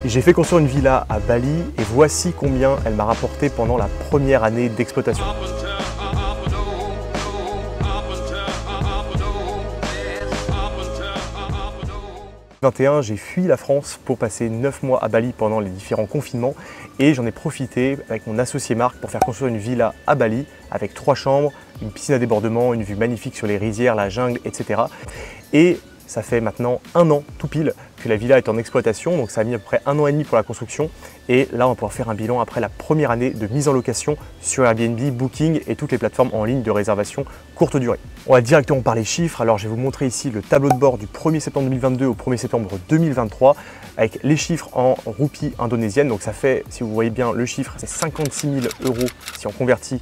J'ai fait construire une villa à Bali et voici combien elle m'a rapporté pendant la première année d'exploitation. En 2021, j'ai fui la France pour passer 9 mois à Bali pendant les différents confinements et j'en ai profité avec mon associé Marc pour faire construire une villa à Bali avec 3 chambres, une piscine à débordement, une vue magnifique sur les rizières, la jungle, etc. Et ça fait maintenant 1 an tout pile que la villa est en exploitation, donc ça a mis à peu près 1 an et demi pour la construction. Et là, on va pouvoir faire un bilan après la première année de mise en location sur Airbnb, Booking et toutes les plateformes en ligne de réservation courte durée. On va directement parler chiffres. Alors, je vais vous montrer ici le tableau de bord du 1er septembre 2022 au 1er septembre 2023 avec les chiffres en roupies indonésiennes. Donc, ça fait, si vous voyez bien le chiffre, c'est 56 000 € si on convertit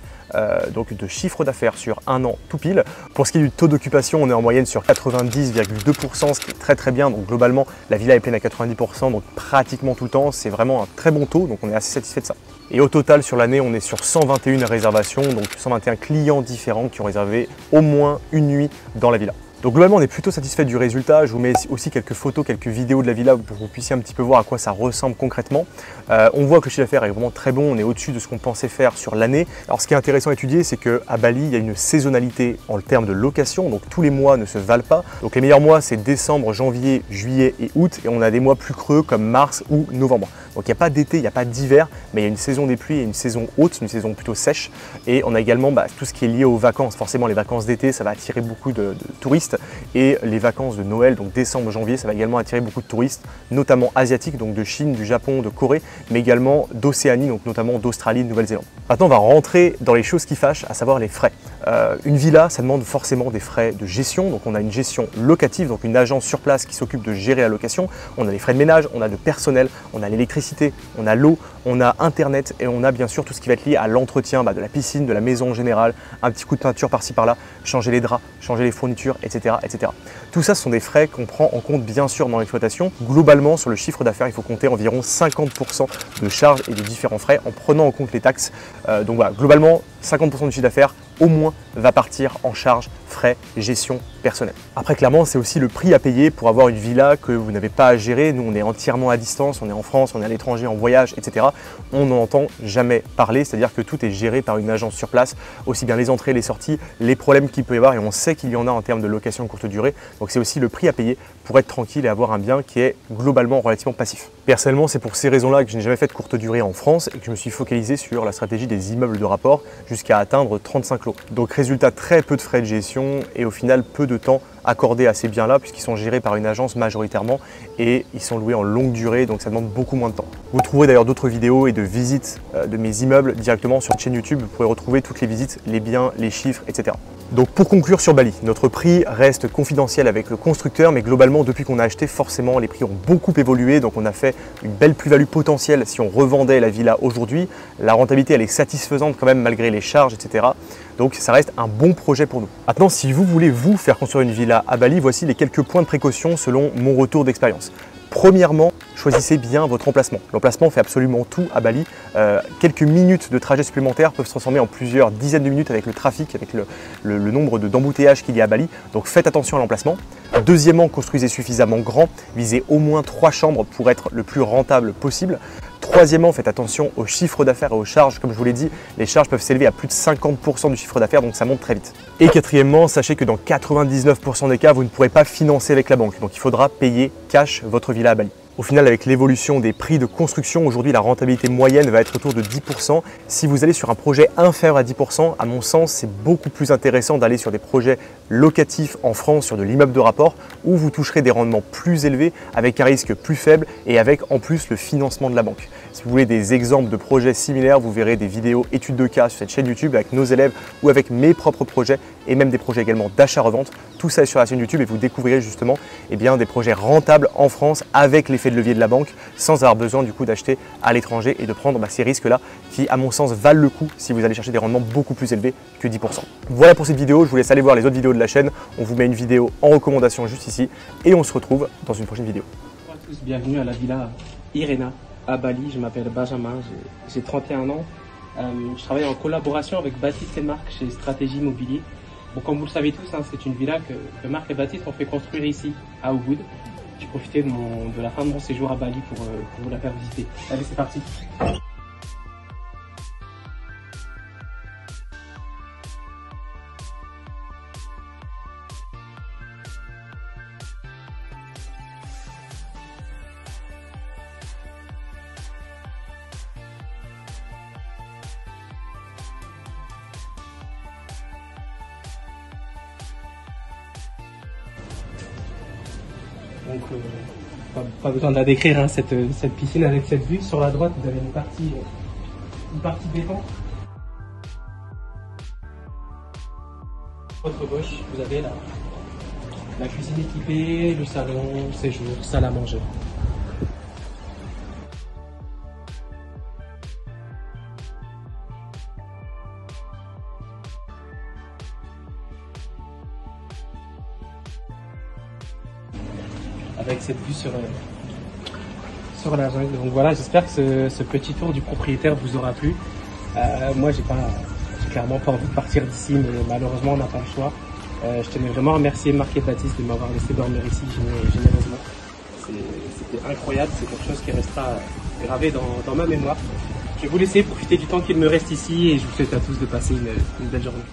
donc de chiffre d'affaires sur 1 an tout pile. Pour ce qui est du taux d'occupation, on est en moyenne sur 90,2%, ce qui est très bien. Donc globalement, la villa est pleine à 90%, donc pratiquement tout le temps. C'est vraiment un très bon taux, donc on est assez satisfait de ça. Et au total, sur l'année, on est sur 121 réservations, donc 121 clients différents qui ont réservé au moins une nuit dans la villa. Donc globalement, on est plutôt satisfait du résultat. Je vous mets aussi quelques photos, quelques vidéos de la villa pour que vous puissiez un petit peu voir à quoi ça ressemble concrètement. On voit que le chiffre d'affaires est vraiment très bon. On est au-dessus de ce qu'on pensait faire sur l'année. Alors ce qui est intéressant à étudier, c'est qu'à Bali, il y a une saisonnalité en termes de location. Donc tous les mois ne se valent pas. Donc les meilleurs mois, c'est décembre, janvier, juillet et août. Et on a des mois plus creux comme mars ou novembre. Donc il n'y a pas d'été, il n'y a pas d'hiver, mais il y a une saison des pluies et une saison haute, une saison plutôt sèche. Et on a également tout ce qui est lié aux vacances. Forcément, les vacances d'été, ça va attirer beaucoup de touristes. Et les vacances de Noël, donc décembre, janvier, ça va également attirer beaucoup de touristes, notamment asiatiques, donc de Chine, du Japon, de Corée, mais également d'Océanie, donc notamment d'Australie, de Nouvelle-Zélande. Maintenant, on va rentrer dans les choses qui fâchent, à savoir les frais. Une villa, ça demande forcément des frais de gestion. Donc on a une gestion locative, donc une agence sur place qui s'occupe de gérer la location. On a les frais de ménage, on a de personnel, on a l'électricité, on a l'eau, on a Internet et on a bien sûr tout ce qui va être lié à l'entretien de la piscine, de la maison en général, un petit coup de peinture par-ci par-là, changer les draps, changer les fournitures, etc., etc. Tout ça, ce sont des frais qu'on prend en compte bien sûr dans l'exploitation. Globalement, sur le chiffre d'affaires, il faut compter environ 50% de charges et de différents frais en prenant en compte les taxes. Donc voilà, globalement, 50% du chiffre d'affaires au moins va partir en charge, frais, gestion personnelle. Après, clairement, c'est aussi le prix à payer pour avoir une villa que vous n'avez pas à gérer. Nous, on est entièrement à distance, on est en France, on est à l'étranger, en voyage, etc. On n'en entend jamais parler, c'est-à-dire que tout est géré par une agence sur place, aussi bien les entrées, les sorties, les problèmes qu'il peut y avoir, et on sait qu'il y en a en termes de location courte durée. Donc c'est aussi le prix à payer pour être tranquille et avoir un bien qui est globalement relativement passif. Personnellement, c'est pour ces raisons-là que je n'ai jamais fait de courte durée en France et que je me suis focalisé sur la stratégie des immeubles de rapport jusqu'à atteindre 35 lots. Donc résultat, très peu de frais de gestion et au final peu de temps accordé à ces biens-là puisqu'ils sont gérés par une agence majoritairement et ils sont loués en longue durée, donc ça demande beaucoup moins de temps. Vous trouverez d'ailleurs d'autres vidéos et de visites de mes immeubles directement sur la chaîne YouTube. Vous pourrez retrouver toutes les visites, les biens, les chiffres, etc. Donc pour conclure sur Bali, notre prix reste confidentiel avec le constructeur, mais globalement depuis qu'on a acheté, forcément les prix ont beaucoup évolué, donc on a fait une belle plus-value potentielle si on revendait la villa aujourd'hui. La rentabilité elle est satisfaisante quand même malgré les charges, etc. Donc ça reste un bon projet pour nous. Maintenant, si vous voulez vous faire construire une villa à Bali, voici les quelques points de précaution selon mon retour d'expérience. Premièrement, choisissez bien votre emplacement. L'emplacement fait absolument tout à Bali. Quelques minutes de trajet supplémentaires peuvent se transformer en plusieurs dizaines de minutes avec le trafic, avec le nombre d'embouteillages qu'il y a à Bali. Donc faites attention à l'emplacement. Deuxièmement, construisez suffisamment grand. Visez au moins 3 chambres pour être le plus rentable possible. Troisièmement, faites attention au chiffre d'affaires et aux charges. Comme je vous l'ai dit, les charges peuvent s'élever à plus de 50% du chiffre d'affaires, donc ça monte très vite. Et quatrièmement, sachez que dans 99% des cas, vous ne pourrez pas financer avec la banque. Donc il faudra payer cash votre villa à Bali. Au final, avec l'évolution des prix de construction, aujourd'hui la rentabilité moyenne va être autour de 10%. Si vous allez sur un projet inférieur à 10%, à mon sens, c'est beaucoup plus intéressant d'aller sur des projets locatifs en France, sur de l'immeuble de rapport, où vous toucherez des rendements plus élevés, avec un risque plus faible et avec en plus le financement de la banque. Si vous voulez des exemples de projets similaires, vous verrez des vidéos études de cas sur cette chaîne YouTube avec nos élèves ou avec mes propres projets et même des projets également d'achat-revente. Tout ça est sur la chaîne YouTube et vous découvrirez justement des projets rentables en France avec l'effet de levier de la banque sans avoir besoin du coup d'acheter à l'étranger et de prendre ces risques-là qui, à mon sens, valent le coup si vous allez chercher des rendements beaucoup plus élevés que 10%. Voilà pour cette vidéo. Je vous laisse aller voir les autres vidéos de la chaîne. On vous met une vidéo en recommandation juste ici et on se retrouve dans une prochaine vidéo. Bonjour à tous, bienvenue à la villa Irena à Bali. Je m'appelle Benjamin, j'ai 31 ans. Je travaille en collaboration avec Baptiste et Marc chez Stratégie Immobilier. Bon, comme vous le savez tous, c'est une villa que Marc et Baptiste ont fait construire ici à Ubud. j'ai profité de la fin de mon séjour à Bali pour vous la faire visiter. Allez, c'est parti. Donc, pas besoin de la décrire, hein, cette piscine avec cette vue. Sur la droite, vous avez une partie béton. À votre gauche, vous avez la cuisine équipée, le salon, séjour, salle à manger. Avec cette vue sur la jungle. Donc voilà, j'espère que ce petit tour du propriétaire vous aura plu. Moi, j'ai clairement pas envie de partir d'ici, mais malheureusement, on n'a pas le choix. Je tenais vraiment à remercier Marc et Baptiste de m'avoir laissé dormir ici généreusement. C'était incroyable, c'est quelque chose qui restera gravé dans ma mémoire. Je vais vous laisser profiter du temps qu'il me reste ici et je vous souhaite à tous de passer une belle journée.